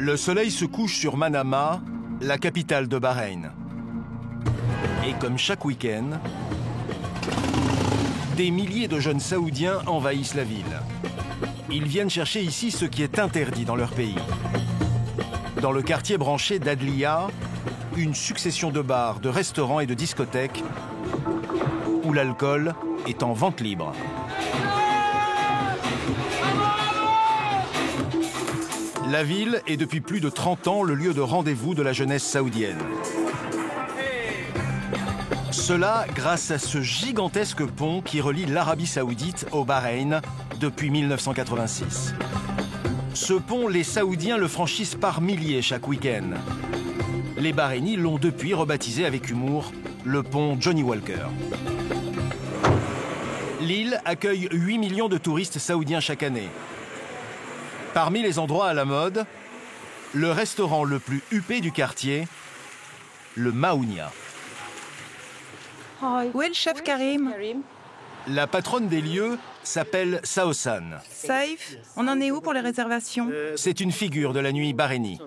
Le soleil se couche sur Manama, la capitale de Bahreïn. Et comme chaque week-end, des milliers de jeunes Saoudiens envahissent la ville. Ils viennent chercher ici ce qui est interdit dans leur pays. Dans le quartier branché d'Adliya, une succession de bars, de restaurants et de discothèques où l'alcool est en vente libre. La ville est depuis plus de 30 ans le lieu de rendez-vous de la jeunesse saoudienne. Cela grâce à ce gigantesque pont qui relie l'Arabie saoudite au Bahreïn depuis 1986. Ce pont, les Saoudiens le franchissent par milliers chaque week-end. Les Bahreïnis l'ont depuis rebaptisé avec humour le pont Johnny Walker. L'île accueille 8 millions de touristes saoudiens chaque année. Parmi les endroits à la mode, le restaurant le plus huppé du quartier, le Maounia. Où est le chef Karim? La patronne des lieux s'appelle Saosan. Saïf, on en est où pour les réservations? C'est une figure de la nuit bahreïnie.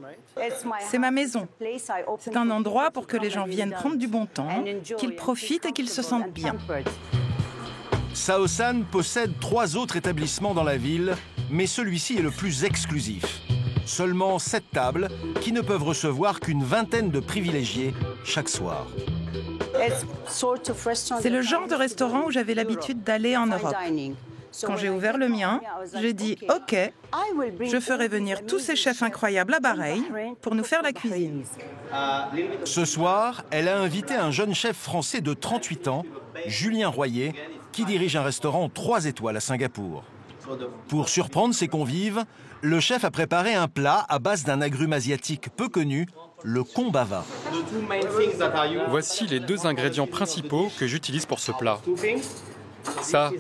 C'est ma maison. C'est un endroit pour que les gens viennent prendre du bon temps, qu'ils profitent et qu'ils se sentent bien. Saosan possède 3 autres établissements dans la ville, mais celui-ci est le plus exclusif. Seulement 7 tables qui ne peuvent recevoir qu'une vingtaine de privilégiés chaque soir. C'est le genre de restaurant où j'avais l'habitude d'aller en Europe. Quand j'ai ouvert le mien, j'ai dit « Ok, je ferai venir tous ces chefs incroyables à Bahreïn pour nous faire la cuisine. » Ce soir, elle a invité un jeune chef français de 38 ans, Julien Royer, qui dirige un restaurant 3 étoiles à Singapour. Pour surprendre ses convives, le chef a préparé un plat à base d'un agrume asiatique peu connu, le kombava. Voici les 2 ingrédients principaux que j'utilise pour ce plat. Ça,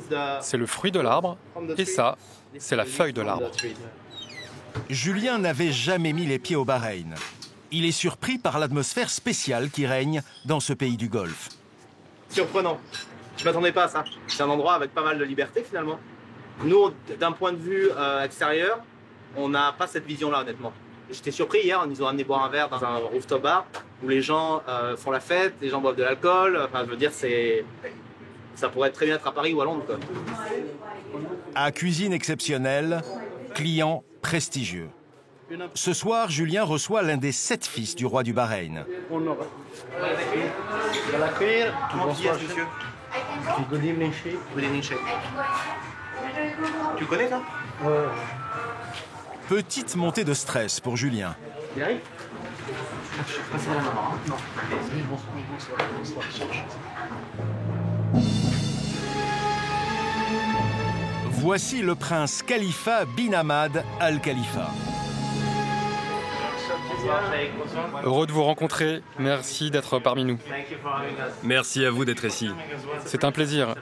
c'est le fruit de l'arbre, et ça, c'est la feuille de l'arbre. Julien n'avait jamais mis les pieds au Bahreïn. Il est surpris par l'atmosphère spéciale qui règne dans ce pays du Golfe. Surprenant. Je m'attendais pas à ça. C'est un endroit avec pas mal de liberté finalement. Nous, d'un point de vue extérieur, on n'a pas cette vision-là honnêtement. J'étais surpris hier, ils nous ont amené boire un verre dans un rooftop bar où les gens font la fête, les gens boivent de l'alcool. Enfin, je veux dire, ça pourrait très bien être à Paris ou à Londres, quoi. À cuisine exceptionnelle, client prestigieux. Ce soir, Julien reçoit l'un des 7 fils du roi du Bahreïn. Bonsoir, monsieur. Good evening, Sheikh. Good evening, Sheikh. Tu connais ça? Petite montée de stress pour Julien. Il arrive? Je suis passé à la maman. Non. Bonsoir. Voici le prince Khalifa bin Hamad Al Khalifa. Heureux de vous rencontrer, merci d'être parmi nous. Merci à vous d'être ici. C'est un plaisir.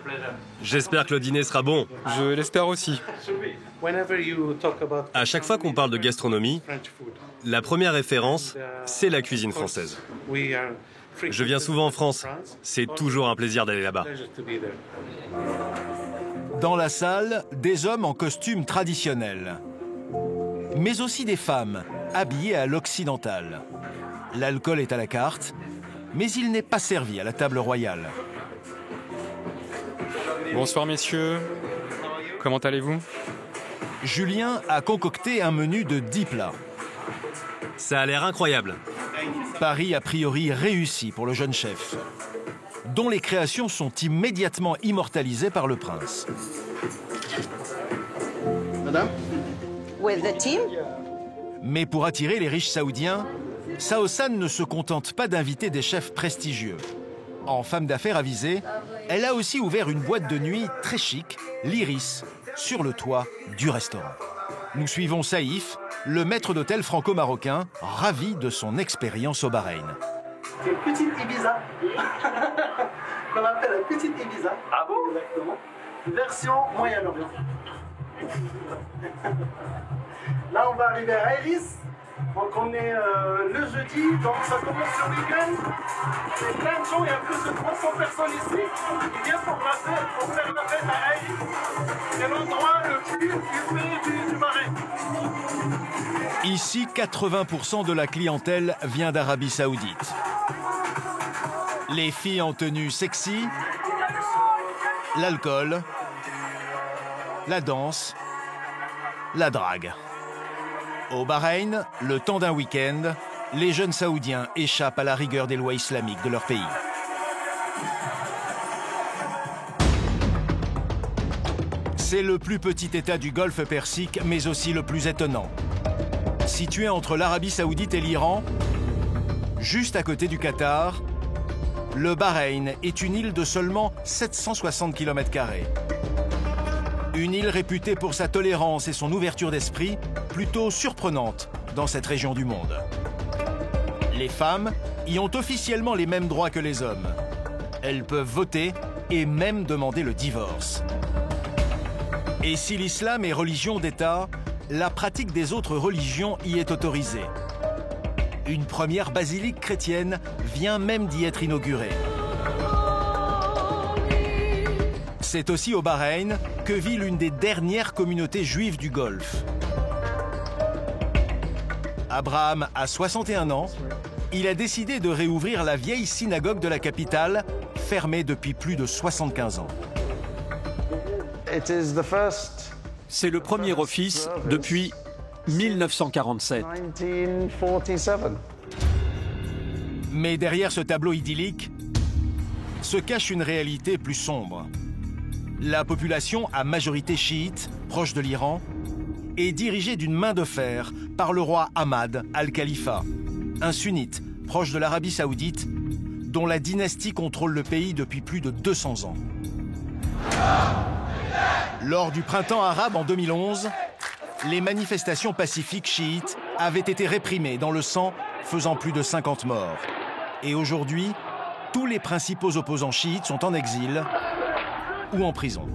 J'espère que le dîner sera bon. Je l'espère aussi. À chaque fois qu'on parle de gastronomie, la première référence, c'est la cuisine française. Je viens souvent en France. C'est toujours un plaisir d'aller là-bas. Dans la salle, des hommes en costume traditionnel, mais aussi des femmes habillées à l'occidental. L'alcool est à la carte, mais il n'est pas servi à la table royale. Bonsoir messieurs, comment allez-vous? Julien a concocté un menu de 10 plats. Ça a l'air incroyable. Pari a priori réussi pour le jeune chef, dont les créations sont immédiatement immortalisées par le prince. Madame? With the team? Mais pour attirer les riches saoudiens, Saosan ne se contente pas d'inviter des chefs prestigieux. En femme d'affaires avisée, elle a aussi ouvert une boîte de nuit très chic, l'Iris, sur le toit du restaurant. Nous suivons Saïf, le maître d'hôtel franco-marocain, ravi de son expérience au Bahreïn. C'est une petite Ibiza. Qu'on appelle la petite Ibiza. Ah bon? Exactement. Version Moyen-Orient. Là, on va arriver à Iris. Donc, on est le jeudi. Donc, ça commence le week-end. Il y a plein de gens. Il y a plus de 300 personnes ici qui viennent pour faire la fête à Iris. C'est l'endroit le plus huppé du Bahreïn. Ici, 80% de la clientèle vient d'Arabie Saoudite. Les filles en tenue sexy, l'alcool, la danse, la drague. Au Bahreïn, le temps d'un week-end, les jeunes Saoudiens échappent à la rigueur des lois islamiques de leur pays. C'est le plus petit État du Golfe Persique, mais aussi le plus étonnant. Situé entre l'Arabie Saoudite et l'Iran, juste à côté du Qatar, le Bahreïn est une île de seulement 760 km². Une île réputée pour sa tolérance et son ouverture d'esprit, plutôt surprenante dans cette région du monde. Les femmes y ont officiellement les mêmes droits que les hommes. Elles peuvent voter et même demander le divorce. Et si l'islam est religion d'État, la pratique des autres religions y est autorisée. Une première basilique chrétienne vient même d'y être inaugurée. C'est aussi au Bahreïn que vit l'une des dernières communautés juives du Golfe. Abraham a 61 ans. Il a décidé de réouvrir la vieille synagogue de la capitale, fermée depuis plus de 75 ans. C'est le premier office depuis 1947. Mais derrière ce tableau idyllique se cache une réalité plus sombre. La population à majorité chiite, proche de l'Iran, est dirigée d'une main de fer par le roi Ahmad al-Khalifa, un sunnite proche de l'Arabie Saoudite, dont la dynastie contrôle le pays depuis plus de 200 ans. Lors du printemps arabe en 2011, les manifestations pacifiques chiites avaient été réprimées dans le sang, faisant plus de 50 morts. Et aujourd'hui, tous les principaux opposants chiites sont en exil ou en prison.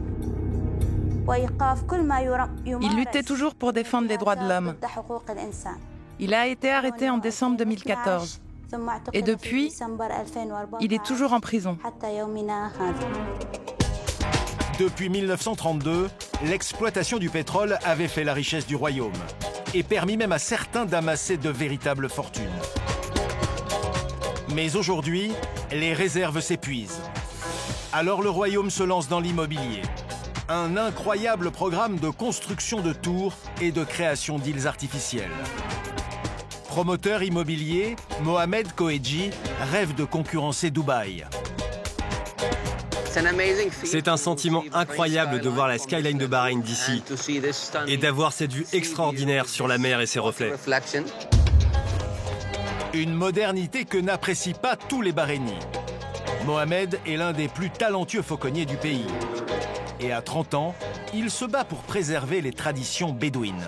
Il luttait toujours pour défendre les droits de l'homme. Il a été arrêté en décembre 2014. Et depuis, il est toujours en prison. Depuis 1932, l'exploitation du pétrole avait fait la richesse du royaume et permis même à certains d'amasser de véritables fortunes. Mais aujourd'hui, les réserves s'épuisent. Alors le royaume se lance dans l'immobilier. Un incroyable programme de construction de tours et de création d'îles artificielles. Promoteur immobilier, Mohamed Koheji rêve de concurrencer Dubaï. C'est un sentiment incroyable de voir la skyline de Bahreïn d'ici et d'avoir cette vue extraordinaire sur la mer et ses reflets. Une modernité que n'apprécient pas tous les Bahreïnis. Mohamed est l'un des plus talentueux fauconniers du pays. Et à 30 ans, il se bat pour préserver les traditions bédouines.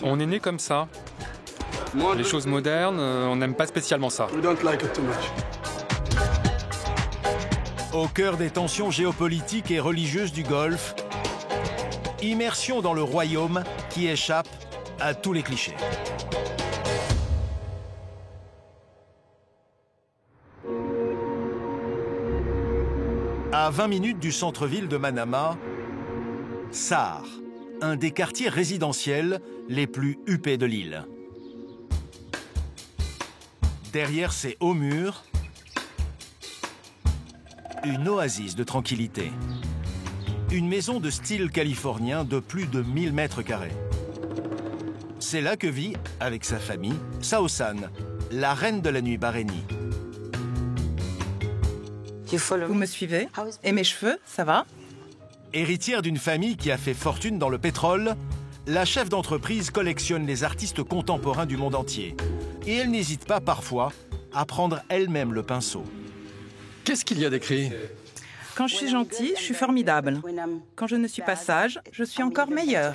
On est né comme ça. Les choses modernes, on n'aime pas spécialement ça. Au cœur des tensions géopolitiques et religieuses du Golfe, immersion dans le royaume qui échappe à tous les clichés. À 20 minutes du centre-ville de Manama, Sahar, un des quartiers résidentiels les plus huppés de l'île. Derrière ces hauts murs, une oasis de tranquillité. Une maison de style californien de plus de 1000 mètres carrés. C'est là que vit, avec sa famille, Saosan, la reine de la nuit bahreïnie. Vous me suivez? Et mes cheveux, ça va? Héritière d'une famille qui a fait fortune dans le pétrole, la chef d'entreprise collectionne les artistes contemporains du monde entier. Et elle n'hésite pas parfois à prendre elle-même le pinceau. Qu'est-ce qu'il y a d'écrit? Quand je suis gentille, je suis formidable. Quand je ne suis pas sage, je suis encore meilleure.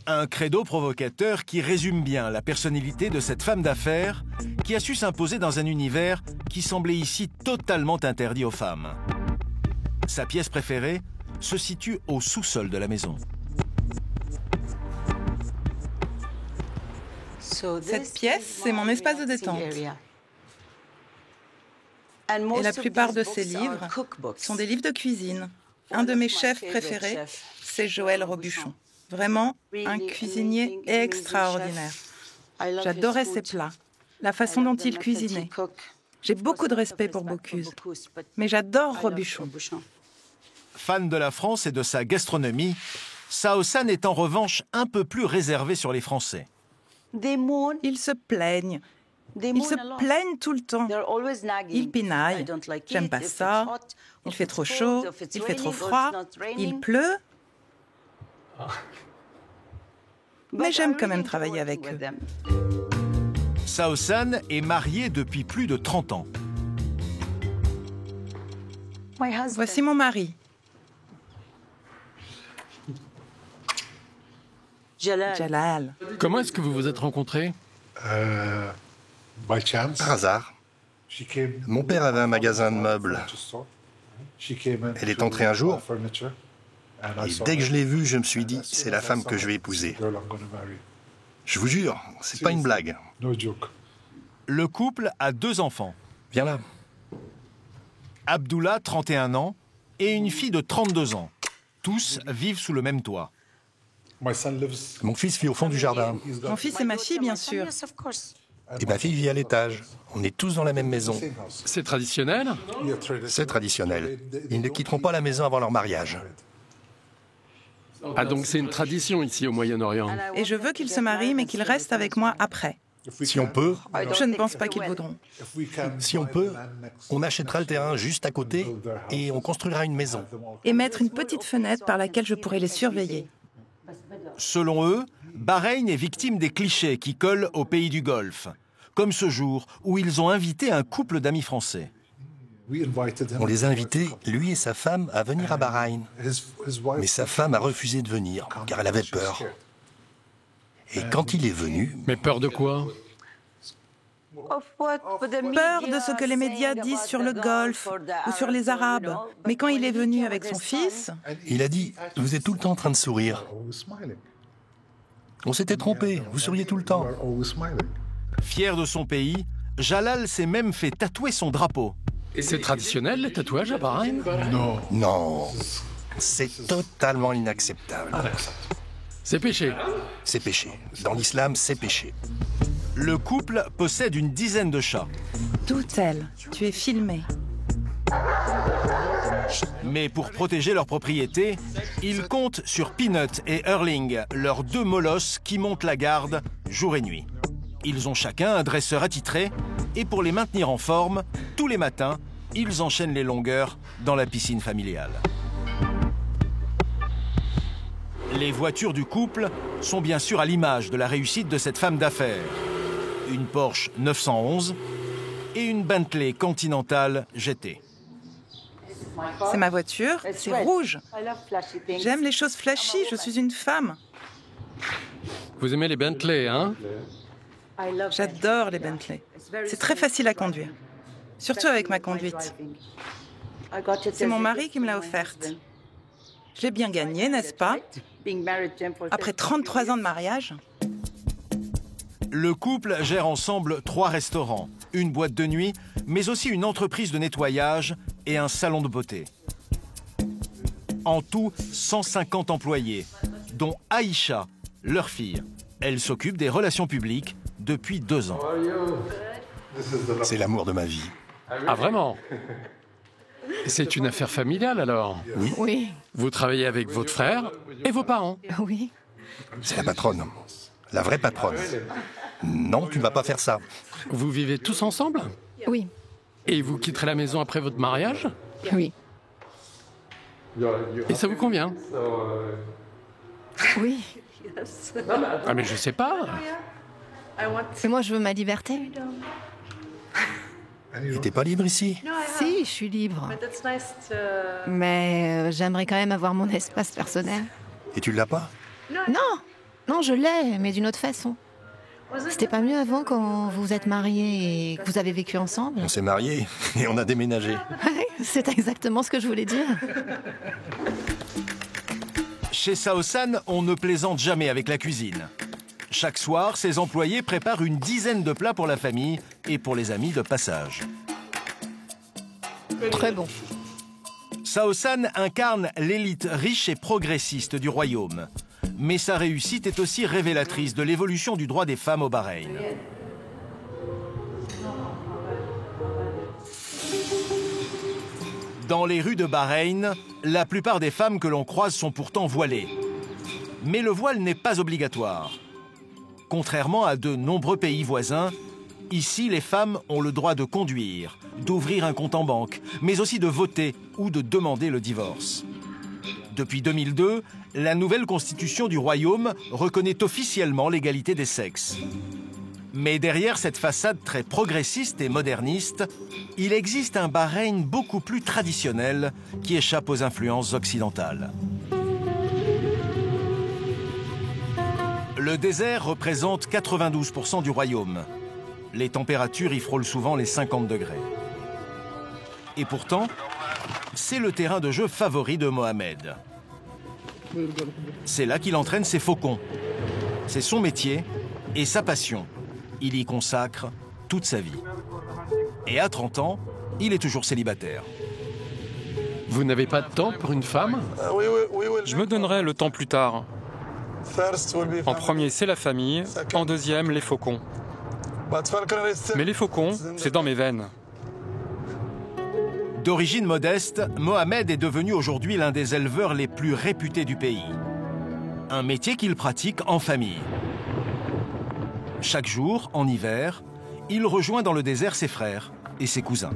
Un credo provocateur qui résume bien la personnalité de cette femme d'affaires qui a su s'imposer dans un univers qui semblait ici totalement interdit aux femmes. Sa pièce préférée se situe au sous-sol de la maison. Cette pièce, c'est mon espace de détente. Et la plupart de ces livres sont des livres de cuisine. Un de mes chefs préférés, c'est Joël Robuchon. Vraiment un cuisinier extraordinaire. J'adorais ses plats, la façon dont il cuisinait. J'ai beaucoup de respect pour Bocuse, mais j'adore Robuchon. Fan de la France et de sa gastronomie, Sao San est en revanche un peu plus réservé sur les Français. Ils se plaignent. Ils se plaignent tout le temps. Ils pinaillent. J'aime pas ça. Il fait trop chaud. Il fait trop froid. Il pleut. Mais j'aime quand même travailler avec eux. Sao San est marié depuis plus de 30 ans. Voici mon mari. Jalal. Comment est-ce que vous vous êtes rencontrés? Par hasard. Mon père avait un magasin de meubles. Elle est entrée un jour, et dès que je l'ai vue, je me suis dit, c'est la femme que je vais épouser. Je vous jure, c'est pas une blague. Le couple a 2 enfants. Viens là. Abdullah, 31 ans, et une fille de 32 ans. Tous vivent sous le même toit. Mon fils vit au fond du jardin. Mon fils et ma fille, bien sûr. Et ma fille vit à l'étage. On est tous dans la même maison. C'est traditionnel? C'est traditionnel. Ils ne quitteront pas la maison avant leur mariage. Ah, donc c'est une tradition ici au Moyen-Orient. Et je veux qu'ils se marient, mais qu'ils restent avec moi après. Si on peut, Je ne pense pas qu'ils voudront. si on peut, on achètera le terrain juste à côté et on construira une maison. Et mettre une petite fenêtre par laquelle je pourrais les surveiller. Selon eux, Bahreïn est victime des clichés qui collent au pays du Golfe. Comme ce jour où ils ont invité un couple d'amis français. On les a invités, lui et sa femme, à venir à Bahreïn. Mais sa femme a refusé de venir, car elle avait peur. Et quand il est venu, Mais peur de quoi? Peur de ce que les médias disent sur le Golfe ou sur les Arabes. Mais quand il est venu avec son fils, il a dit « Vous êtes tout le temps en train de sourire. On s'était trompé, vous souriez tout le temps. » Fier de son pays, Jalal s'est même fait tatouer son drapeau. C'est traditionnel les tatouages à Bahreïn? Non, c'est totalement inacceptable. C'est péché. C'est péché. Dans l'islam, c'est péché. Le couple possède une dizaine de chats. Doutel, tu es filmé. Mais pour protéger leur propriété, ils comptent sur Peanut et Erling, leurs 2 molosses qui montent la garde jour et nuit. Ils ont chacun un dresseur attitré et pour les maintenir en forme, tous les matins, ils enchaînent les longueurs dans la piscine familiale. Les voitures du couple sont bien sûr à l'image de la réussite de cette femme d'affaires. Une Porsche 911 et une Bentley Continental GT. C'est ma voiture, c'est rouge. J'aime les choses flashy, je suis une femme. Vous aimez les Bentley, hein? J'adore les Bentley. C'est très facile à conduire, surtout avec ma conduite. C'est mon mari qui me l'a offerte. Je l'ai bien gagnée, n'est-ce pas? Après 33 ans de mariage. Le couple gère ensemble 3 restaurants, une boîte de nuit, mais aussi une entreprise de nettoyage et un salon de beauté. En tout, 150 employés, dont Aïcha, leur fille. Elle s'occupe des relations publiques depuis 2 ans. C'est l'amour de ma vie. Ah vraiment? C'est une affaire familiale alors? Oui, Vous travaillez avec votre frère et vos parents? oui. C'est la patronne. La vraie patronne. Non, tu ne vas pas faire ça. Vous vivez tous ensemble? Oui, Et vous quitterez la maison après votre mariage? oui, Et ça vous convient? oui. Ah mais je sais pas. Mais moi, je veux ma liberté. Et t'es pas libre ici? Si, je suis libre. Mais j'aimerais quand même avoir mon espace personnel. Et tu l'as pas? Non, je l'ai, mais d'une autre façon. C'était pas mieux avant quand vous êtes mariés et que vous avez vécu ensemble? On s'est mariés et on a déménagé. Ouais, c'est exactement ce que je voulais dire. Chez Sao San, on ne plaisante jamais avec la cuisine. Chaque soir, ses employés préparent une dizaine de plats pour la famille et pour les amis de passage. Très bon. Saosan incarne l'élite riche et progressiste du royaume. Mais sa réussite est aussi révélatrice de l'évolution du droit des femmes au Bahreïn. Dans les rues de Bahreïn, la plupart des femmes que l'on croise sont pourtant voilées. Mais le voile n'est pas obligatoire. Contrairement à de nombreux pays voisins, ici les femmes ont le droit de conduire, d'ouvrir un compte en banque, mais aussi de voter ou de demander le divorce. Depuis 2002, la nouvelle constitution du royaume reconnaît officiellement l'égalité des sexes. Mais derrière cette façade très progressiste et moderniste, il existe un Bahreïn beaucoup plus traditionnel qui échappe aux influences occidentales. Le désert représente 92% du royaume. Les températures y frôlent souvent les 50 degrés. Et pourtant, c'est le terrain de jeu favori de Mohamed. C'est là qu'il entraîne ses faucons. C'est son métier et sa passion. Il y consacre toute sa vie. Et à 30 ans, il est toujours célibataire. Vous n'avez pas de temps pour une femme? Je me donnerai le temps plus tard. En premier, c'est la famille. En deuxième, les faucons. Mais les faucons, c'est dans mes veines. D'origine modeste, Mohamed est devenu aujourd'hui l'un des éleveurs les plus réputés du pays. Un métier qu'il pratique en famille. Chaque jour, en hiver, il rejoint dans le désert ses frères et ses cousins.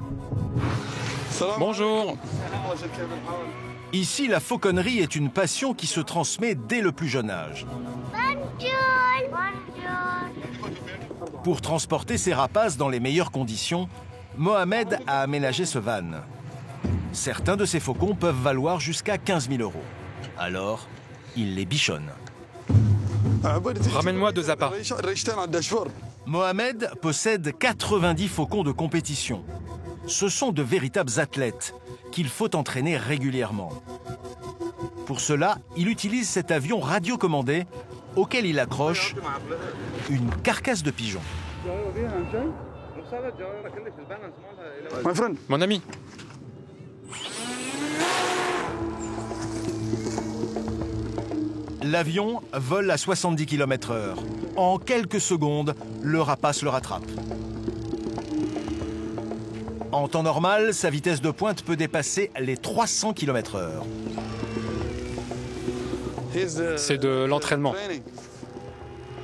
Bonjour. Ici, la fauconnerie est une passion qui se transmet dès le plus jeune âge. Pour transporter ses rapaces dans les meilleures conditions, Mohamed a aménagé ce van. Certains de ces faucons peuvent valoir jusqu'à 15 000 €. Alors, il les bichonne. Ramène-moi 2 appâts. Mohamed possède 90 faucons de compétition. Ce sont de véritables athlètes qu'il faut entraîner régulièrement. Pour cela, il utilise cet avion radiocommandé auquel il accroche une carcasse de pigeon. Mon ami. L'avion vole à 70 km/h. En quelques secondes, le rapace le rattrape. En temps normal, sa vitesse de pointe peut dépasser les 300 km/h. C'est de l'entraînement.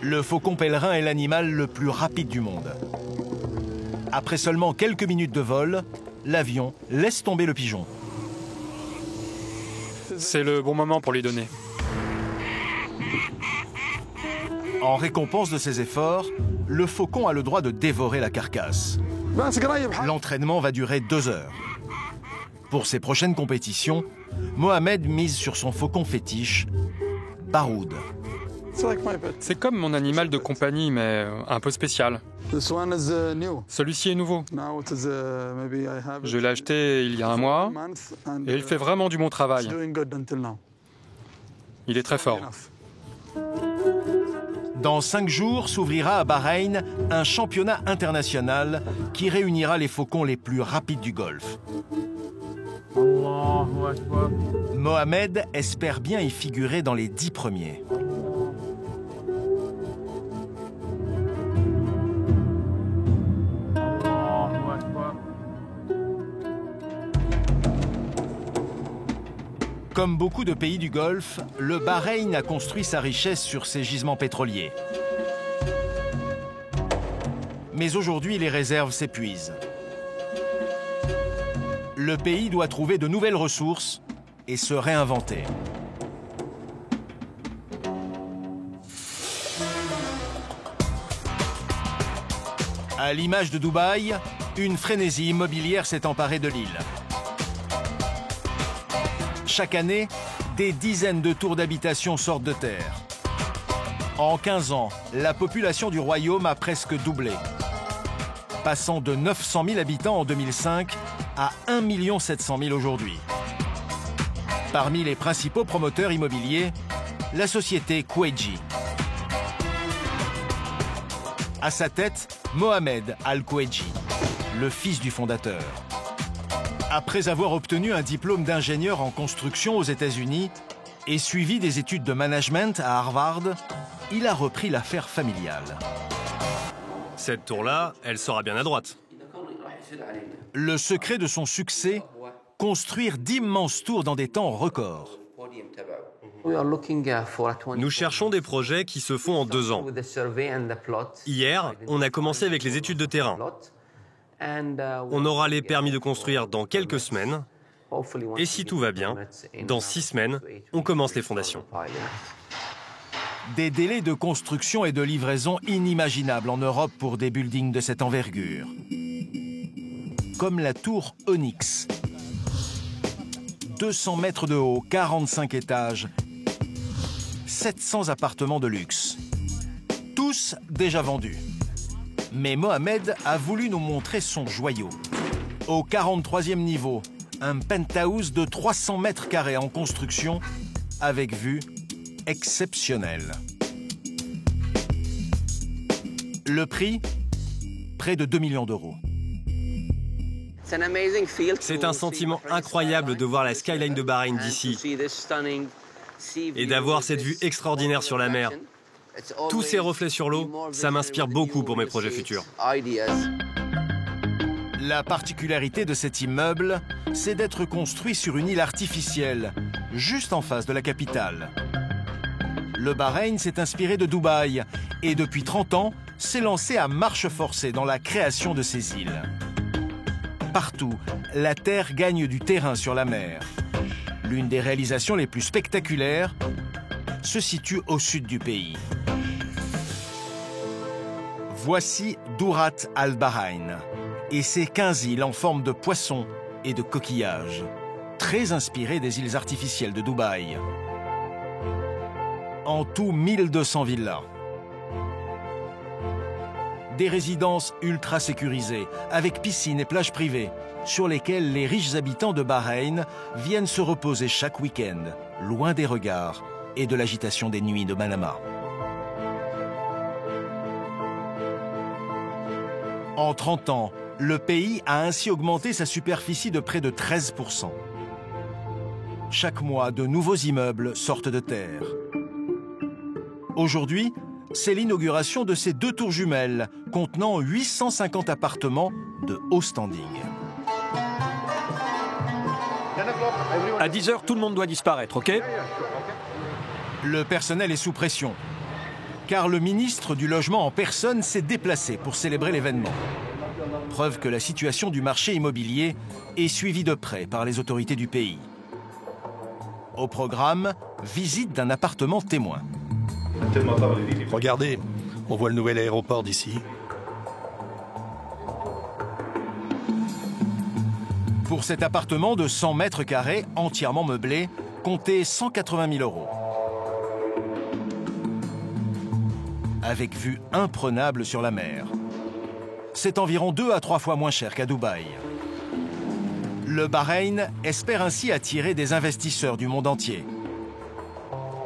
Le faucon pèlerin est l'animal le plus rapide du monde. Après seulement quelques minutes de vol, l'avion laisse tomber le pigeon. C'est le bon moment pour lui donner. En récompense de ses efforts, le faucon a le droit de dévorer la carcasse. L'entraînement va durer 2 heures. Pour ses prochaines compétitions, Mohamed mise sur son faucon fétiche, Baroud. C'est comme mon animal de compagnie, mais un peu spécial. Celui-ci est nouveau. Je l'ai acheté il y a 1 mois et il fait vraiment du bon travail. Il est très fort. Dans 5 jours s'ouvrira à Bahreïn un championnat international qui réunira les faucons les plus rapides du Golfe. Mohamed espère bien y figurer dans les 10 premiers. Comme beaucoup de pays du Golfe, le Bahreïn a construit sa richesse sur ses gisements pétroliers. Mais aujourd'hui, les réserves s'épuisent. Le pays doit trouver de nouvelles ressources et se réinventer. À l'image de Dubaï, une frénésie immobilière s'est emparée de l'île. Chaque année, des dizaines de tours d'habitation sortent de terre. En 15 ans, la population du royaume a presque doublé, passant de 900 000 habitants en 2005 à 1 700 000 aujourd'hui. Parmi les principaux promoteurs immobiliers, la société Kouedji. À sa tête, Mohamed Al Kouedji, le fils du fondateur. Après avoir obtenu un diplôme d'ingénieur en construction aux États-Unis et suivi des études de management à Harvard, il a repris l'affaire familiale. Cette tour-là, elle sera bien à droite. Le secret de son succès, construire d'immenses tours dans des temps records. Nous cherchons des projets qui se font en 2 ans. Hier, on a commencé avec les études de terrain. On aura les permis de construire dans quelques semaines. Et si tout va bien, dans 6 semaines, on commence les fondations. Des délais de construction et de livraison inimaginables en Europe pour des buildings de cette envergure. Comme la tour Onyx. 200 mètres de haut, 45 étages, 700 appartements de luxe. Tous déjà vendus. Mais Mohamed a voulu nous montrer son joyau. Au 43e niveau, un penthouse de 300 mètres carrés en construction, avec vue exceptionnelle. Le prix, près de 2 millions d'euros. C'est un sentiment incroyable de voir la skyline de Bahreïn d'ici et d'avoir cette vue extraordinaire sur la mer. Tous ces reflets sur l'eau, ça m'inspire beaucoup pour mes projets futurs. La particularité de cet immeuble, c'est d'être construit sur une île artificielle, juste en face de la capitale. Le Bahreïn s'est inspiré de Dubaï et depuis 30 ans, s'est lancé à marche forcée dans la création de ces îles. Partout, la Terre gagne du terrain sur la mer. L'une des réalisations les plus spectaculaires se situe au sud du pays. Voici Dourat al-Bahrain et ses 15 îles en forme de poissons et de coquillages, très inspirées des îles artificielles de Dubaï. En tout, 1200 villas. Des résidences ultra sécurisées, avec piscine et plages privées, sur lesquelles les riches habitants de Bahreïn viennent se reposer chaque week-end, loin des regards et de l'agitation des nuits de Manama. En 30 ans, le pays a ainsi augmenté sa superficie de près de 13%. Chaque mois, de nouveaux immeubles sortent de terre. Aujourd'hui, c'est l'inauguration de ces 2 tours jumelles contenant 850 appartements de haut standing. À 10h, tout le monde doit disparaître, ok? Le personnel est sous pression, car le ministre du Logement en personne s'est déplacé pour célébrer l'événement. Preuve que la situation du marché immobilier est suivie de près par les autorités du pays. Au programme, visite d'un appartement témoin. Regardez, on voit le nouvel aéroport d'ici. Pour cet appartement de 100 mètres carrés, entièrement meublé, comptez 180 000 euros. Avec vue imprenable sur la mer. C'est environ 2 à 3 fois moins cher qu'à Dubaï. Le Bahreïn espère ainsi attirer des investisseurs du monde entier.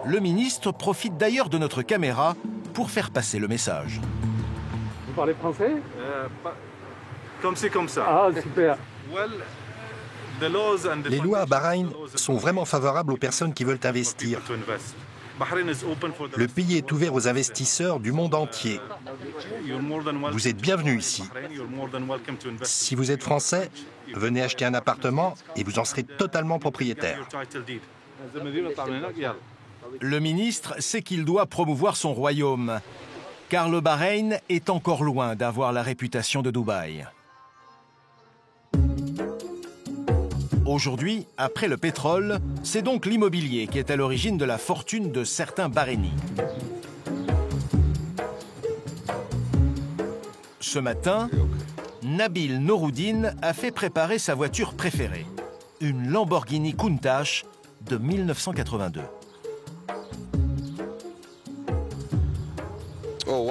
Le ministre profite d'ailleurs de notre caméra pour faire passer le message. Vous parlez français? Comme c'est comme ça. Ah, super. Les lois à Bahreïn sont vraiment favorables aux personnes qui veulent investir. Le pays est ouvert aux investisseurs du monde entier. Vous êtes bienvenus ici. Si vous êtes français, venez acheter un appartement et vous en serez totalement propriétaire. Le ministre sait qu'il doit promouvoir son royaume, car le Bahreïn est encore loin d'avoir la réputation de Dubaï. Aujourd'hui, après le pétrole, c'est donc l'immobilier qui est à l'origine de la fortune de certains Bahreïnis. Ce matin, Nabil Nouroudine a fait préparer sa voiture préférée, une Lamborghini Countach de 1982.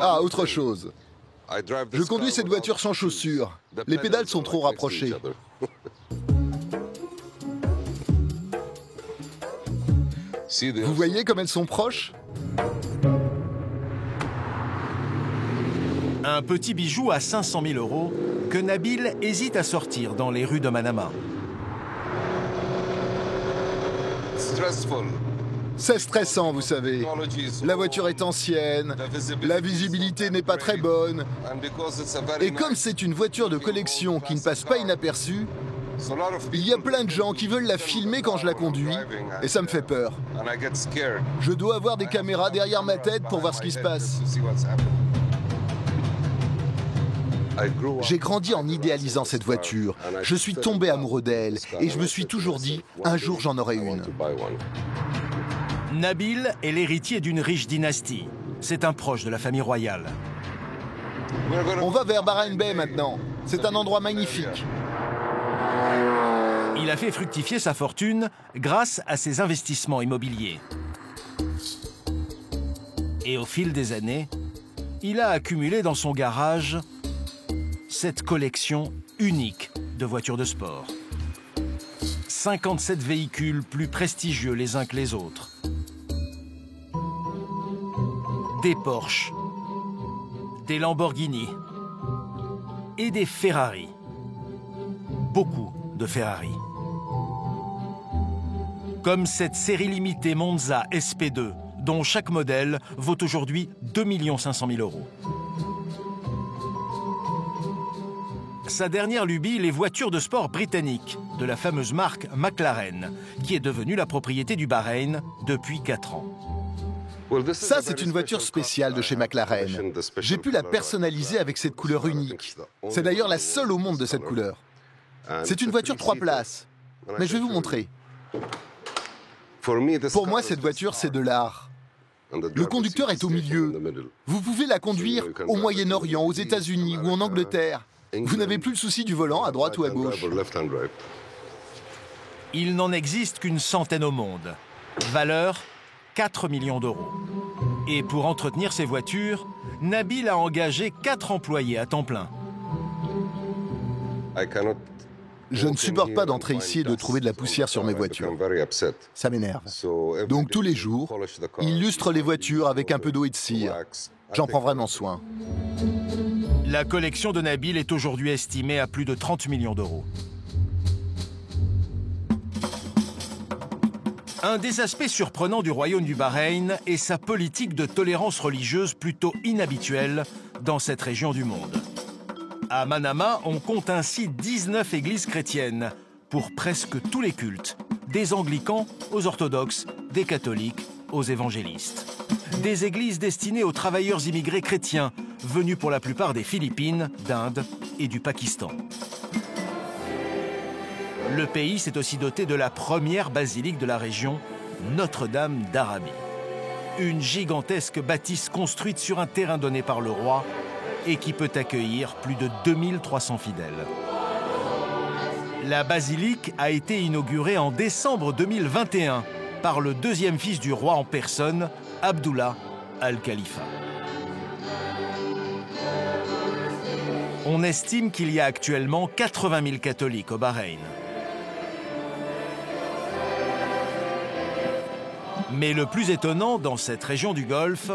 Ah, autre chose. Je conduis cette voiture sans chaussures. Les pédales sont trop rapprochées. Vous voyez comme elles sont proches? Un petit bijou à 500 000 euros que Nabil hésite à sortir dans les rues de Manama. C'est stressant, vous savez. La voiture est ancienne, la visibilité n'est pas très bonne. Et comme c'est une voiture de collection qui ne passe pas inaperçue, il y a plein de gens qui veulent la filmer quand je la conduis, et ça me fait peur. Je dois avoir des caméras derrière ma tête pour voir ce qui se passe. J'ai grandi en idéalisant cette voiture. Je suis tombé amoureux d'elle, et je me suis toujours dit, un jour j'en aurai une. Nabil est l'héritier d'une riche dynastie. C'est un proche de la famille royale. On va vers Bahreïn Bay maintenant. C'est un endroit magnifique. Il a fait fructifier sa fortune grâce à ses investissements immobiliers. Et au fil des années, il a accumulé dans son garage cette collection unique de voitures de sport. 57 véhicules plus prestigieux les uns que les autres. Des Porsche, des Lamborghini et des Ferrari. Beaucoup de Ferrari. Comme cette série limitée Monza SP2, dont chaque modèle vaut aujourd'hui 2 500 000 €. Sa dernière lubie, les voitures de sport britanniques, de la fameuse marque McLaren, qui est devenue la propriété du Bahreïn depuis 4 ans. Ça, c'est une voiture spéciale de chez McLaren. J'ai pu la personnaliser avec cette couleur unique. C'est d'ailleurs la seule au monde de cette couleur. C'est une voiture 3 places. Mais je vais vous montrer. Pour moi, cette voiture, c'est de l'art. Le conducteur est au milieu. Vous pouvez la conduire au Moyen-Orient, aux États-Unis ou en Angleterre. Vous n'avez plus le souci du volant à droite ou à gauche. Il n'en existe qu'une centaine au monde. Valeur 4 millions €. Et pour entretenir ces voitures, Nabil a engagé 4 employés à temps plein. Je ne supporte pas d'entrer ici et de trouver de la poussière sur mes voitures. Ça m'énerve. Donc tous les jours, il lustre les voitures avec un peu d'eau et de cire. J'en prends vraiment soin. La collection de Nabil est aujourd'hui estimée à plus de 30 millions €. Un des aspects surprenants du royaume du Bahreïn est sa politique de tolérance religieuse plutôt inhabituelle dans cette région du monde. À Manama, on compte ainsi 19 églises chrétiennes pour presque tous les cultes, des anglicans aux orthodoxes, des catholiques aux évangélistes. Des églises destinées aux travailleurs immigrés chrétiens, venus pour la plupart des Philippines, d'Inde et du Pakistan. Le pays s'est aussi doté de la première basilique de la région, Notre-Dame d'Arabie. Une gigantesque bâtisse construite sur un terrain donné par le roi et qui peut accueillir plus de 2300 fidèles. La basilique a été inaugurée en décembre 2021 par le deuxième fils du roi en personne, Abdullah Al-Khalifa. On estime qu'il y a actuellement 80 000 catholiques au Bahreïn. Mais le plus étonnant dans cette région du Golfe,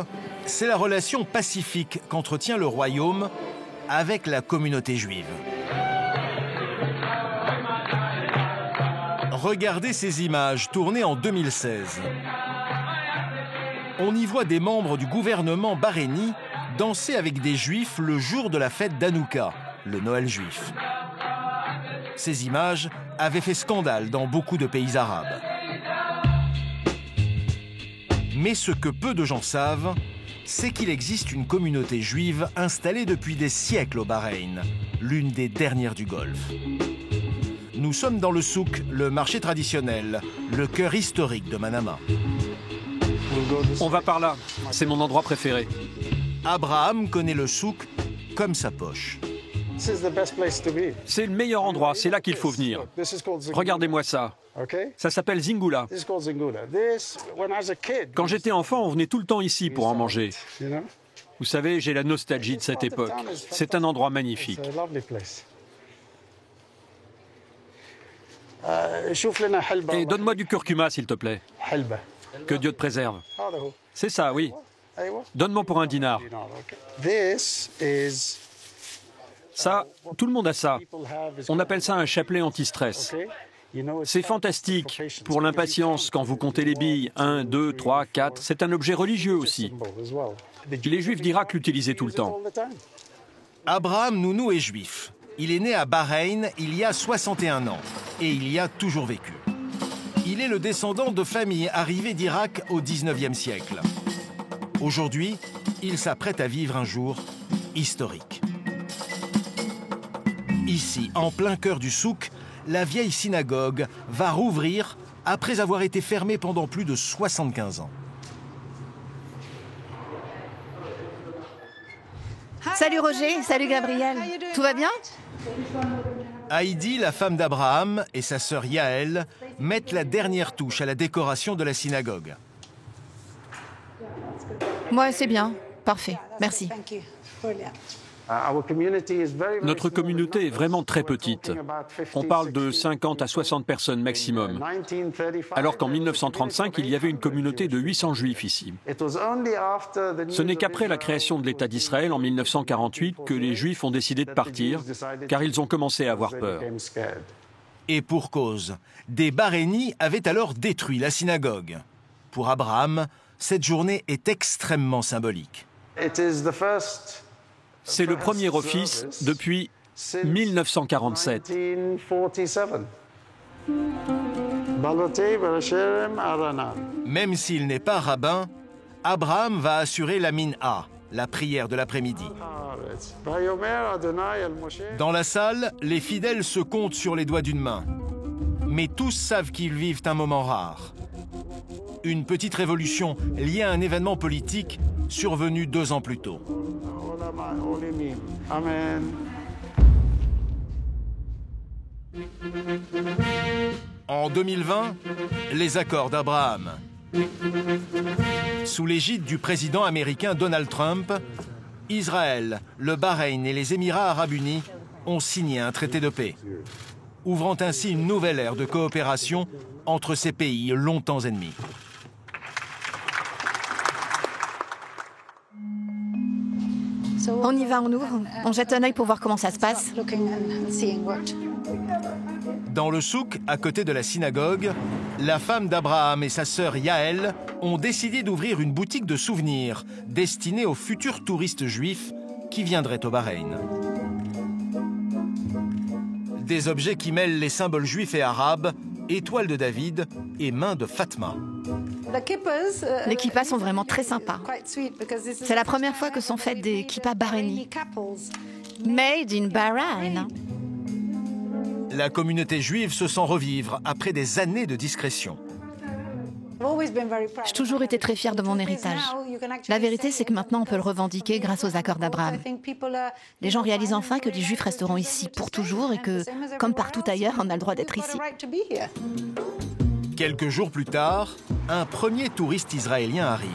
c'est la relation pacifique qu'entretient le royaume avec la communauté juive. Regardez ces images tournées en 2016. On y voit des membres du gouvernement bahreïni danser avec des juifs le jour de la fête d'Hanouka, le Noël juif. Ces images avaient fait scandale dans beaucoup de pays arabes. Mais ce que peu de gens savent, c'est qu'il existe une communauté juive installée depuis des siècles au Bahreïn, l'une des dernières du Golfe. Nous sommes dans le souk, le marché traditionnel, le cœur historique de Manama. On va par là, c'est mon endroit préféré. Abraham connaît le souk comme sa poche. C'est le meilleur endroit, c'est là qu'il faut venir. Regardez-moi ça. Ça s'appelle Zingula. Quand j'étais enfant, on venait tout le temps ici pour en manger. Vous savez, j'ai la nostalgie de cette époque. C'est un endroit magnifique. Et donne-moi du curcuma, s'il te plaît. Que Dieu te préserve. C'est ça, oui. Donne-moi pour un dinar. Ça, tout le monde a ça. On appelle ça un chapelet anti-stress. C'est fantastique. Pour l'impatience, quand vous comptez les billes, 1, 2, 3, 4, c'est un objet religieux aussi. Les Juifs d'Irak l'utilisaient tout le temps. Abraham Nounou est juif. Il est né à Bahreïn il y a 61 ans et il y a toujours vécu. Il est le descendant de familles arrivées d'Irak au 19e siècle. Aujourd'hui, il s'apprête à vivre un jour historique. Ici, en plein cœur du souk, la vieille synagogue va rouvrir après avoir été fermée pendant plus de 75 ans. Salut Roger, salut Gabriel. Tout va bien? Heidi, la femme d'Abraham, et sa sœur Yael mettent la dernière touche à la décoration de la synagogue. Ouais, c'est bien. Parfait. Merci. Notre communauté est vraiment très petite. On parle de 50 à 60 personnes maximum. Alors qu'en 1935, il y avait une communauté de 800 juifs ici. Ce n'est qu'après la création de l'État d'Israël en 1948 que les juifs ont décidé de partir, car ils ont commencé à avoir peur. Et pour cause, des Bahreïnis avaient alors détruit la synagogue. Pour Abraham, cette journée est extrêmement symbolique. C'est le premier office depuis 1947. Même s'il n'est pas rabbin, Abraham va assurer la minha, la prière de l'après-midi. Dans la salle, les fidèles se comptent sur les doigts d'une main. Mais tous savent qu'ils vivent un moment rare. Une petite révolution liée à un événement politique survenu 2 ans plus tôt. Amen. En 2020, les accords d'Abraham. Sous l'égide du président américain Donald Trump, Israël, le Bahreïn et les Émirats arabes unis ont signé un traité de paix, ouvrant ainsi une nouvelle ère de coopération entre ces pays longtemps ennemis. On y va, on ouvre. On jette un œil pour voir comment ça se passe. Dans le souk, à côté de la synagogue, la femme d'Abraham et sa sœur Yael ont décidé d'ouvrir une boutique de souvenirs destinée aux futurs touristes juifs qui viendraient au Bahreïn. Des objets qui mêlent les symboles juifs et arabes, étoiles de David et mains de Fatma. Les kippas sont vraiment très sympas. C'est la première fois que sont faites des kippas bahreïnis. Made in Bahreïn. La communauté juive se sent revivre après des années de discrétion. J'ai toujours été très fière de mon héritage. La vérité, c'est que maintenant, on peut le revendiquer grâce aux accords d'Abraham. Les gens réalisent enfin que les Juifs resteront ici pour toujours et que, comme partout ailleurs, on a le droit d'être ici. Quelques jours plus tard, un premier touriste israélien arrive.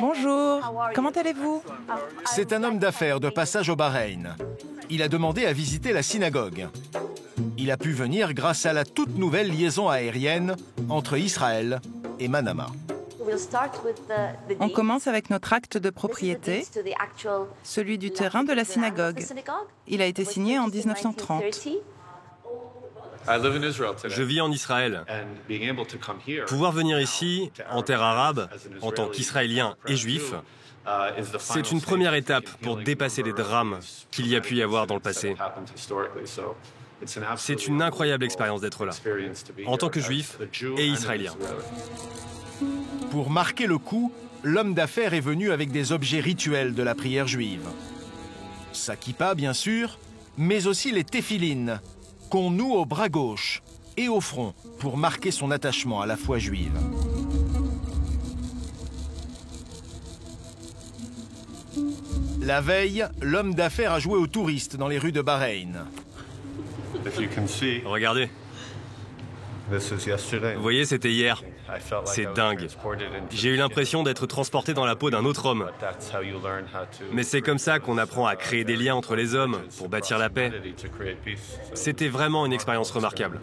Bonjour, comment allez-vous? C'est un homme d'affaires de passage au Bahreïn. Il a demandé à visiter la synagogue. Il a pu venir grâce à la toute nouvelle liaison aérienne entre Israël et Manama. On commence avec notre acte de propriété, celui du terrain de la synagogue. Il a été signé en 1930. Je vis en Israël. Pouvoir venir ici, en terre arabe, en tant qu'Israélien et Juif, c'est une première étape pour dépasser les drames qu'il y a pu y avoir dans le passé. C'est une incroyable expérience d'être là, en tant que Juif et Israélien. Pour marquer le coup, l'homme d'affaires est venu avec des objets rituels de la prière juive. Sa kippa, bien sûr, mais aussi les téphilines, qu'on noue au bras gauche et au front pour marquer son attachement à la foi juive. La veille, l'homme d'affaires a joué aux touristes dans les rues de Bahreïn. Regardez. Vous voyez, c'était hier. C'est dingue. J'ai eu l'impression d'être transporté dans la peau d'un autre homme. Mais c'est comme ça qu'on apprend à créer des liens entre les hommes pour bâtir la paix. C'était vraiment une expérience remarquable.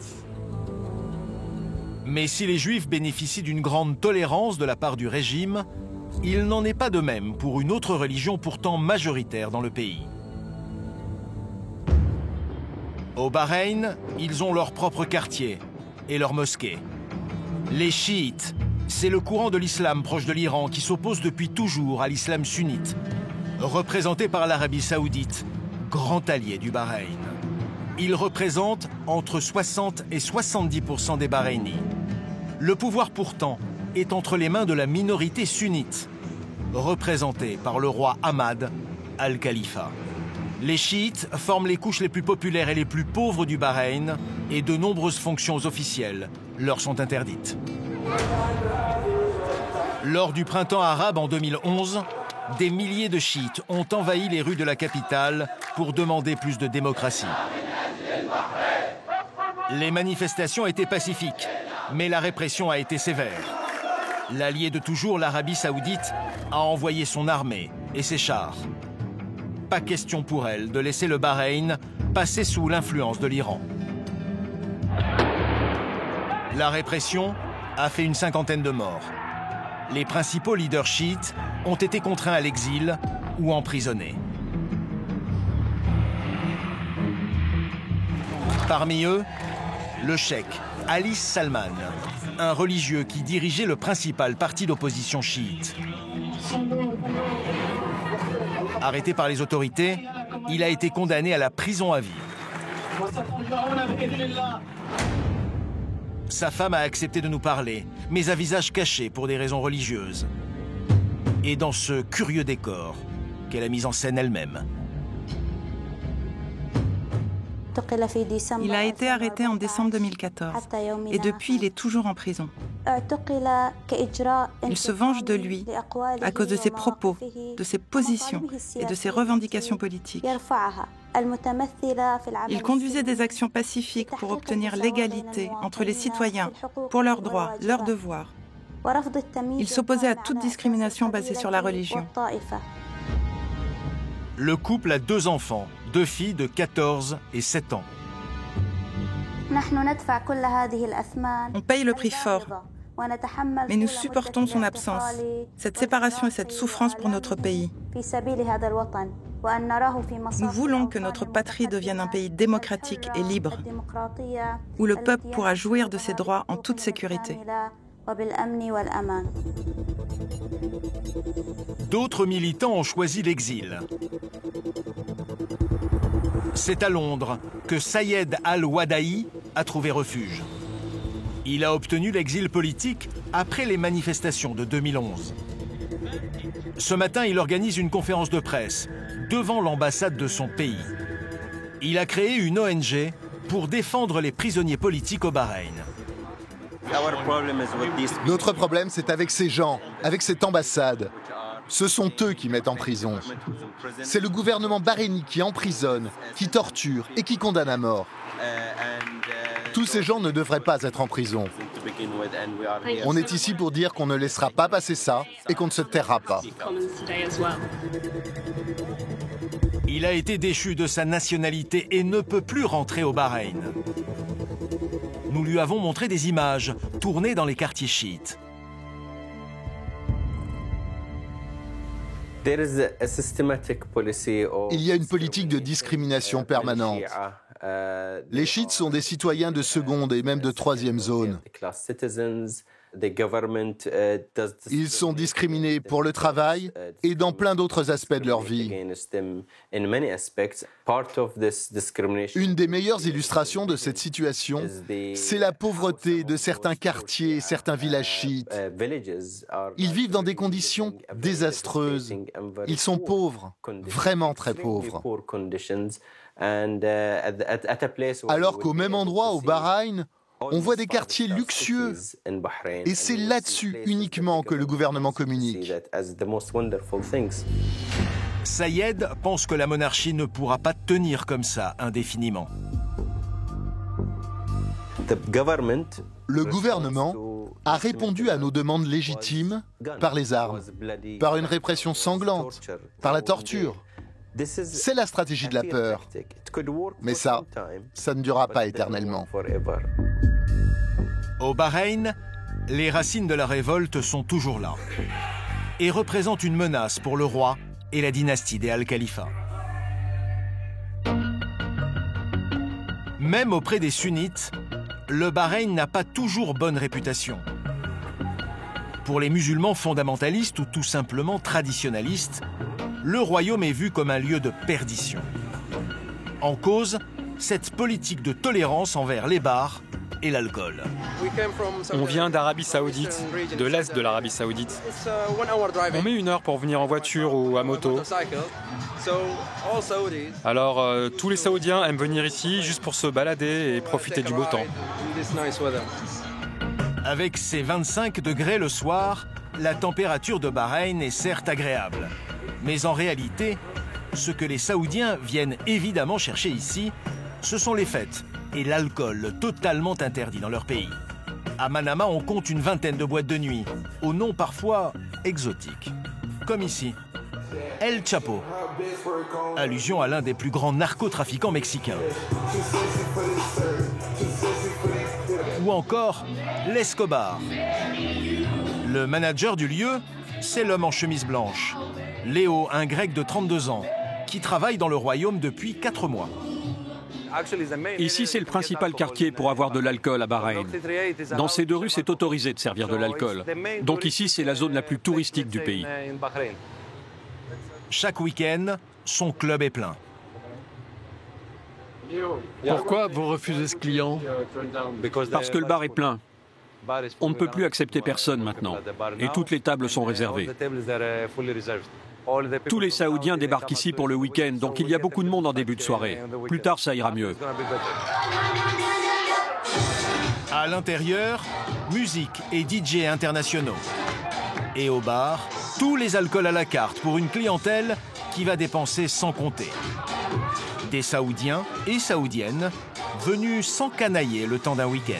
Mais si les Juifs bénéficient d'une grande tolérance de la part du régime, il n'en est pas de même pour une autre religion pourtant majoritaire dans le pays. Au Bahreïn, ils ont leur propre quartier et leur mosquée. Les chiites, c'est le courant de l'islam proche de l'Iran qui s'oppose depuis toujours à l'islam sunnite, représenté par l'Arabie saoudite, grand allié du Bahreïn. Ils représentent entre 60 et 70% des Bahreïnis. Le pouvoir pourtant est entre les mains de la minorité sunnite, représentée par le roi Ahmad al-Khalifa. Les chiites forment les couches les plus populaires et les plus pauvres du Bahreïn et de nombreuses fonctions officielles leur sont interdites. Lors du printemps arabe en 2011, des milliers de chiites ont envahi les rues de la capitale pour demander plus de démocratie. Les manifestations étaient pacifiques, mais la répression a été sévère. L'allié de toujours, l'Arabie saoudite, a envoyé son armée et ses chars. Pas question pour elle de laisser le Bahreïn passer sous l'influence de l'Iran. La répression a fait une 50aine de morts. Les principaux leaders chiites ont été contraints à l'exil ou emprisonnés. Parmi eux, le cheikh Ali Salman, un religieux qui dirigeait le principal parti d'opposition chiite. Arrêté par les autorités, il a été condamné à la prison à vie. Sa femme a accepté de nous parler, mais à visage caché pour des raisons religieuses. Et dans ce curieux décor qu'elle a mis en scène elle-même. Il a été arrêté en décembre 2014 et depuis, il est toujours en prison. Il se venge de lui à cause de ses propos, de ses positions et de ses revendications politiques. Il conduisait des actions pacifiques pour obtenir l'égalité entre les citoyens, pour leurs droits, leurs devoirs. Il s'opposait à toute discrimination basée sur la religion. Le couple a 2 enfants, 2 filles de 14 et 7 ans. On paye le prix fort, mais nous supportons son absence, cette séparation et cette souffrance pour notre pays. Nous voulons que notre patrie devienne un pays démocratique et libre, où le peuple pourra jouir de ses droits en toute sécurité. D'autres militants ont choisi l'exil. C'est à Londres que Sayed Al-Wada'i a trouvé refuge. Il a obtenu l'exil politique après les manifestations de 2011. Ce matin, il organise une conférence de presse devant l'ambassade de son pays. Il a créé une ONG pour défendre les prisonniers politiques au Bahreïn. Notre problème, c'est avec ces gens, avec cette ambassade. Ce sont eux qui mettent en prison. C'est le gouvernement bahreïni qui emprisonne, qui torture et qui condamne à mort. Tous ces gens ne devraient pas être en prison. On est ici pour dire qu'on ne laissera pas passer ça et qu'on ne se taira pas. Il a été déchu de sa nationalité et ne peut plus rentrer au Bahreïn. Nous lui avons montré des images tournées dans les quartiers chiites. Il y a une politique de discrimination permanente. Les chiites sont des citoyens de seconde et même de troisième zone. Ils sont discriminés pour le travail et dans plein d'autres aspects de leur vie. Une des meilleures illustrations de cette situation, c'est la pauvreté de certains quartiers, certains villages chiites. Ils vivent dans des conditions désastreuses. Ils sont pauvres, vraiment très pauvres. Alors qu'au même endroit, au Bahreïn, on voit des quartiers luxueux. Et c'est là-dessus uniquement que le gouvernement communique. Sayed pense que la monarchie ne pourra pas tenir comme ça indéfiniment. Le gouvernement a répondu à nos demandes légitimes par les armes, par une répression sanglante, par la torture. C'est la stratégie de la peur. Mais ça ne durera pas éternellement. Au Bahreïn, les racines de la révolte sont toujours là et représentent une menace pour le roi et la dynastie des Al-Khalifa. Même auprès des sunnites, le Bahreïn n'a pas toujours bonne réputation. Pour les musulmans fondamentalistes ou tout simplement traditionalistes, le royaume est vu comme un lieu de perdition. En cause, cette politique de tolérance envers les bars et l'alcool. On vient d'Arabie Saoudite, de l'Est de l'Arabie Saoudite. On met 1 heure pour venir en voiture ou à moto. Alors, tous les Saoudiens aiment venir ici juste pour se balader et profiter du beau temps. Avec ses 25 degrés le soir, la température de Bahreïn est certes agréable. Mais en réalité, ce que les Saoudiens viennent évidemment chercher ici, ce sont les fêtes et l'alcool totalement interdit dans leur pays. À Manama, on compte une vingtaine de boîtes de nuit, aux noms parfois exotiques. Comme ici, El Chapo, allusion à l'un des plus grands narcotrafiquants mexicains. Ou encore l'Escobar. Le manager du lieu, c'est l'homme en chemise blanche, Léo, un grec de 32 ans, qui travaille dans le royaume depuis 4 mois. Ici, c'est le principal quartier pour avoir de l'alcool à Bahreïn. Dans ces 2 rues, c'est autorisé de servir de l'alcool. Donc ici, c'est la zone la plus touristique du pays. Chaque week-end, son club est plein. Pourquoi vous refusez ce client? Parce que le bar est plein. On ne peut plus accepter personne maintenant. Et toutes les tables sont réservées. Tous les Saoudiens débarquent ici pour le week-end, donc il y a beaucoup de monde en début de soirée. Plus tard, ça ira mieux. À l'intérieur, musique et DJ internationaux. Et au bar, tous les alcools à la carte pour une clientèle qui va dépenser sans compter. Des Saoudiens et Saoudiennes venus s'encanailler le temps d'un week-end.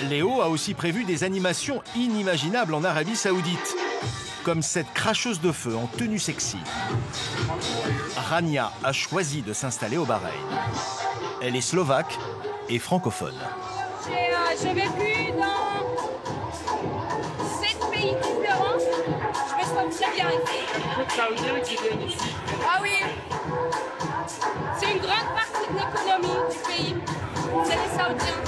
Léo a aussi prévu des animations inimaginables en Arabie Saoudite, comme cette cracheuse de feu en tenue sexy. Rania a choisi de s'installer au Bahreïn. Elle est slovaque et francophone. J'ai vécu dans 7 pays différents. Je me sens bien ici. Beaucoup de Saoudiens qui viennent ici. Ah oui. C'est une grande partie de l'économie du pays. C'est les Saoudiens.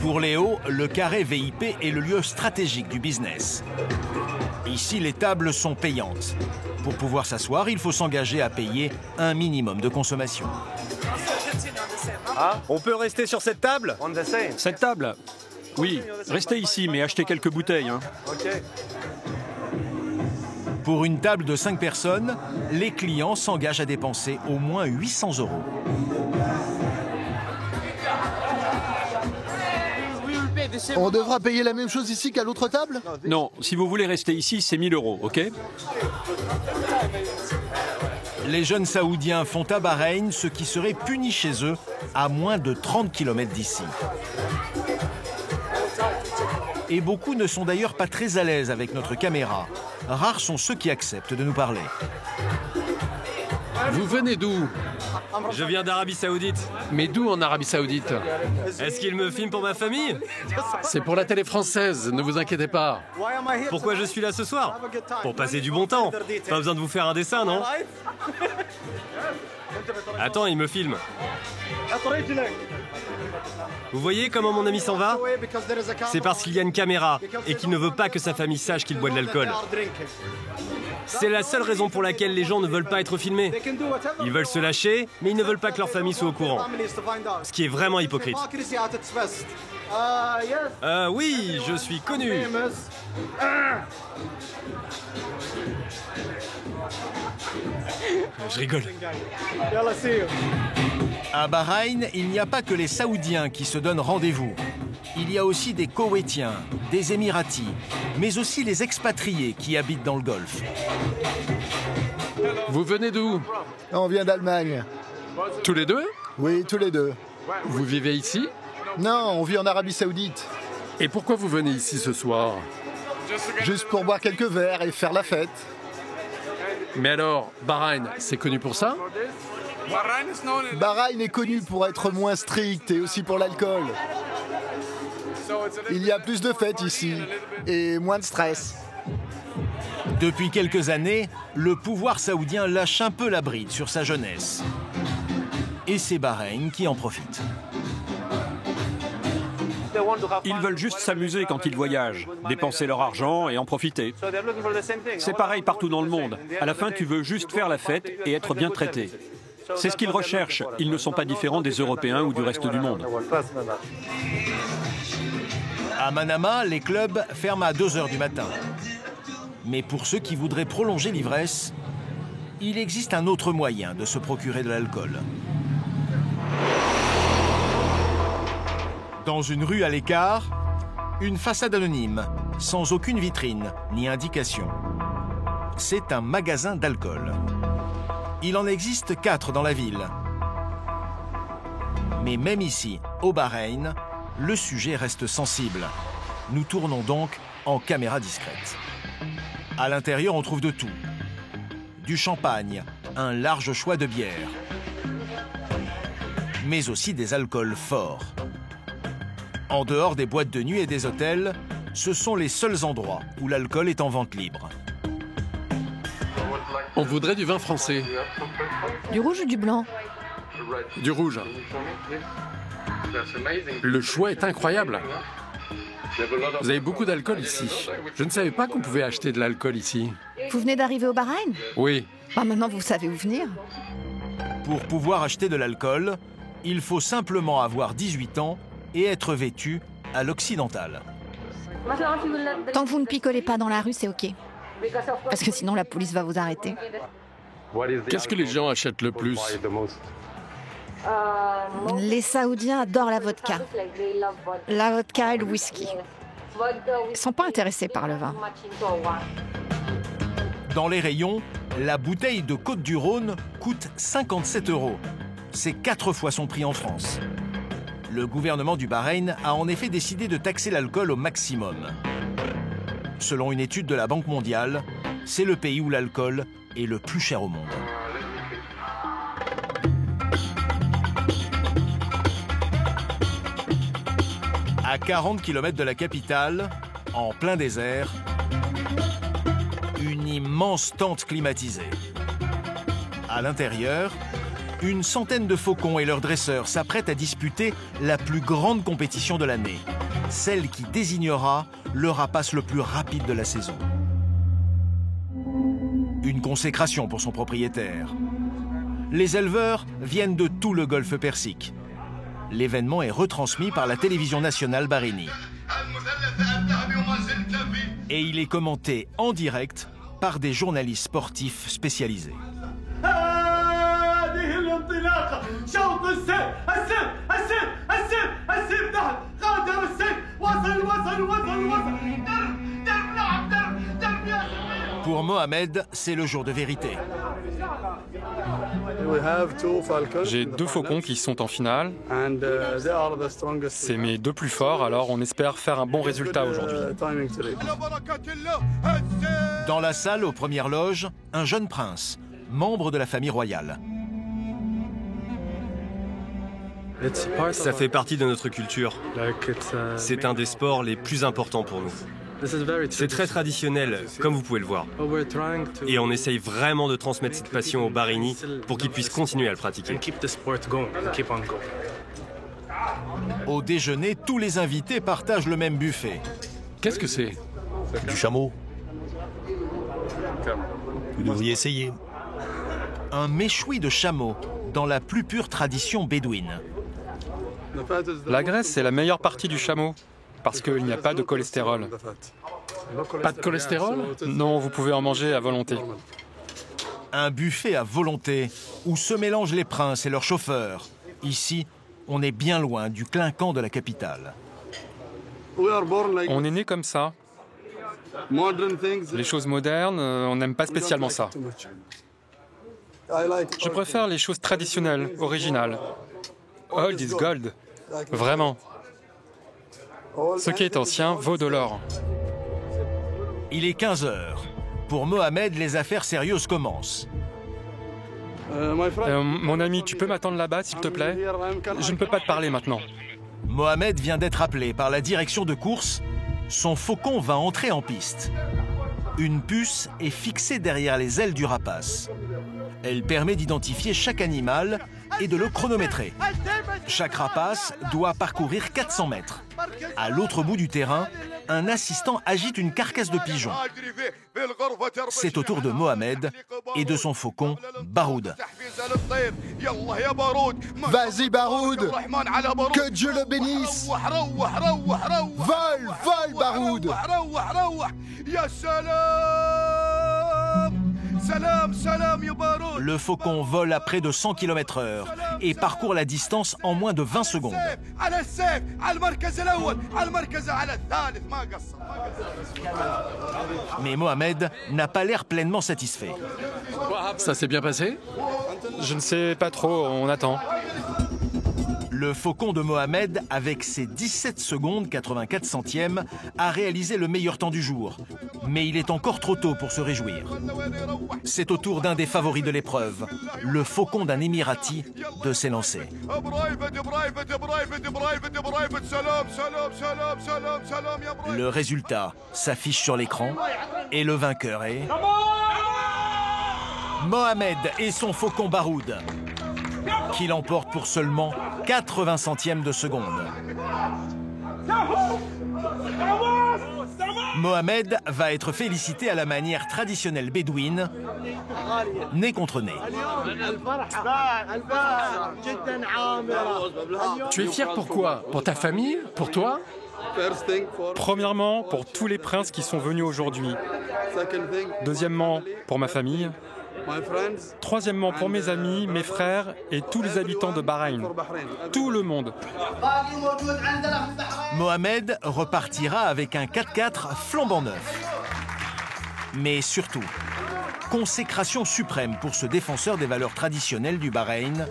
Pour Léo, le carré VIP est le lieu stratégique du business. Ici, les tables sont payantes. Pour pouvoir s'asseoir, il faut s'engager à payer un minimum de consommation. Ah, on peut rester sur cette table? Cette table? Oui, restez ici, mais achetez quelques bouteilles. Hein. Pour une table de 5 personnes, les clients s'engagent à dépenser au moins 800 €. On devra payer la même chose ici qu'à l'autre table? Non, si vous voulez rester ici, c'est 1 000 €, ok? Les jeunes Saoudiens font à Bahreïn ce qui serait puni chez eux à moins de 30 km d'ici. Et beaucoup ne sont d'ailleurs pas très à l'aise avec notre caméra. Rares sont ceux qui acceptent de nous parler. Vous venez d'où? Je viens d'Arabie Saoudite. Mais d'où en Arabie Saoudite? Est-ce qu'il me filme pour ma famille? C'est pour la télé française, ne vous inquiétez pas. Pourquoi je suis là ce soir? Pour passer du bon temps. Pas besoin de vous faire un dessin, non? Attends, il me filme. Vous voyez comment mon ami s'en va? C'est parce qu'il y a une caméra et qu'il ne veut pas que sa famille sache qu'il boit de l'alcool. C'est la seule raison pour laquelle les gens ne veulent pas être filmés. Ils veulent se lâcher, mais ils ne veulent pas que leur famille soit au courant. Ce qui est vraiment hypocrite. Oui, je suis connu. Je rigole. À Bahreïn, il n'y a pas que les Saoudiens qui se donnent rendez-vous. Il y a aussi des Koweïtiens, des Émiratis, mais aussi les expatriés qui habitent dans le Golfe. Vous venez d'où? On vient d'Allemagne. Tous les deux? Oui, tous les deux. Vous vivez ici? Non, on vit en Arabie Saoudite. Et pourquoi vous venez ici ce soir? Juste pour boire quelques verres et faire la fête. Mais alors, Bahreïn, c'est connu pour ça? Bahreïn est connu pour être moins strict et aussi pour l'alcool. Il y a plus de fêtes ici et moins de stress. Depuis quelques années, le pouvoir saoudien lâche un peu la bride sur sa jeunesse. Et c'est Bahreïn qui en profite. Ils veulent juste s'amuser quand ils voyagent, dépenser leur argent et en profiter. C'est pareil partout dans le monde. À la fin, tu veux juste faire la fête et être bien traité. C'est ce qu'ils recherchent. Ils ne sont pas différents des Européens ou du reste du monde. À Manama, les clubs ferment à 2 h du matin. Mais pour ceux qui voudraient prolonger l'ivresse, il existe un autre moyen de se procurer de l'alcool. Dans une rue à l'écart, une façade anonyme, sans aucune vitrine ni indication. C'est un magasin d'alcool. Il en existe 4 dans la ville. Mais même ici, au Bahreïn, le sujet reste sensible. Nous tournons donc en caméra discrète. À l'intérieur, on trouve de tout. Du champagne, un large choix de bières, mais aussi des alcools forts. En dehors des boîtes de nuit et des hôtels, ce sont les seuls endroits où l'alcool est en vente libre. On voudrait du vin français. Du rouge ou du blanc? Du rouge. Le choix est incroyable. Vous avez beaucoup d'alcool ici. Je ne savais pas qu'on pouvait acheter de l'alcool ici. Vous venez d'arriver au Bahreïn? Oui. Bah maintenant, vous savez où venir. Pour pouvoir acheter de l'alcool, il faut simplement avoir 18 ans et être vêtu à l'occidental. Tant que vous ne picolez pas dans la rue, c'est OK. Parce que sinon, la police va vous arrêter. Qu'est-ce que les gens achètent le plus? Les Saoudiens adorent la vodka. La vodka et le whisky. Ils ne sont pas intéressés par le vin. Dans les rayons, la bouteille de Côte-du-Rhône coûte 57 €. C'est 4 fois son prix en France. Le gouvernement du Bahreïn a en effet décidé de taxer l'alcool au maximum. Selon une étude de la Banque mondiale, c'est le pays où l'alcool est le plus cher au monde. À 40 km de la capitale, en plein désert, une immense tente climatisée. À l'intérieur, une centaine de faucons et leurs dresseurs s'apprêtent à disputer la plus grande compétition de l'année, celle qui désignera le rapace le plus rapide de la saison. Une consécration pour son propriétaire. Les éleveurs viennent de tout le golfe Persique. L'événement est retransmis par la télévision nationale bahreïnie. Et il est commenté en direct par des journalistes sportifs spécialisés. Pour Mohamed, c'est le jour de vérité. J'ai 2 faucons qui sont en finale. C'est mes 2 plus forts, alors on espère faire un bon résultat aujourd'hui. Dans la salle, aux premières loges, un jeune prince, membre de la famille royale. Ça fait partie de notre culture. C'est un des sports les plus importants pour nous. C'est très traditionnel, comme vous pouvez le voir. Et on essaye vraiment de transmettre cette passion aux Bahreïnis pour qu'ils puissent continuer à le pratiquer. Au déjeuner, tous les invités partagent le même buffet. Qu'est-ce que c'est? Du chameau. Vous devriez essayer. Un méchoui de chameau, dans la plus pure tradition bédouine. La graisse, c'est la meilleure partie du chameau, parce qu'il n'y a pas de cholestérol. Pas de cholestérol? Non, vous pouvez en manger à volonté. Un buffet à volonté, où se mélangent les princes et leurs chauffeurs. Ici, on est bien loin du clinquant de la capitale. On est né comme ça. Les choses modernes, on n'aime pas spécialement ça. Je préfère les choses traditionnelles, originales. Old is gold. Vraiment. Ce qui est ancien vaut de l'or. Il est 15 h. Pour Mohamed, les affaires sérieuses commencent. Mon ami, tu peux m'attendre là-bas, s'il te plaît? Je ne peux pas te parler maintenant. Mohamed vient d'être appelé par la direction de course. Son faucon va entrer en piste. Une puce est fixée derrière les ailes du rapace. Elle permet d'identifier chaque animal et de le chronométrer. Chaque rapace doit parcourir 400 mètres. À l'autre bout du terrain, un assistant agite une carcasse de pigeon. C'est au tour de Mohamed et de son faucon, Baroud. Vas-y, Baroud! Que Dieu le bénisse! Vole, vole, Baroud! Le faucon vole à près de 100 km/h et parcourt la distance en moins de 20 secondes. Mais Mohamed n'a pas l'air pleinement satisfait. Ça s'est bien passé? Je ne sais pas trop, on attend. Le faucon de Mohamed, avec ses 17 secondes 84 centièmes, a réalisé le meilleur temps du jour. Mais il est encore trop tôt pour se réjouir. C'est au tour d'un des favoris de l'épreuve, le faucon d'un Émirati, de s'élancer. Le résultat s'affiche sur l'écran et le vainqueur est... Mohamed et son faucon Baroud, qui l'emporte pour seulement 80 centièmes de seconde. Mohamed va être félicité à la manière traditionnelle bédouine, nez contre nez. Tu es fier pourquoi? Pour ta famille? Pour toi? Premièrement, pour tous les princes qui sont venus aujourd'hui. Deuxièmement, pour ma famille. Troisièmement, pour mes amis, mes frères et tous les habitants de Bahreïn. Tout le monde. Mohamed repartira avec un 4x4 flambant neuf. Mais surtout, consécration suprême pour ce défenseur des valeurs traditionnelles du Bahreïn,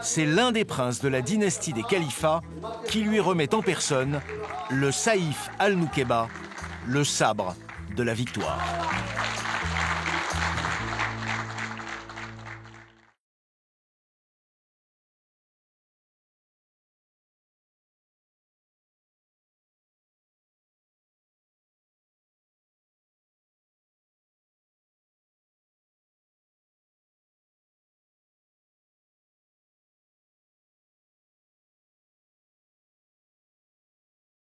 c'est l'un des princes de la dynastie des califats qui lui remet en personne le Saïf al-Noukeba, le sabre de la victoire.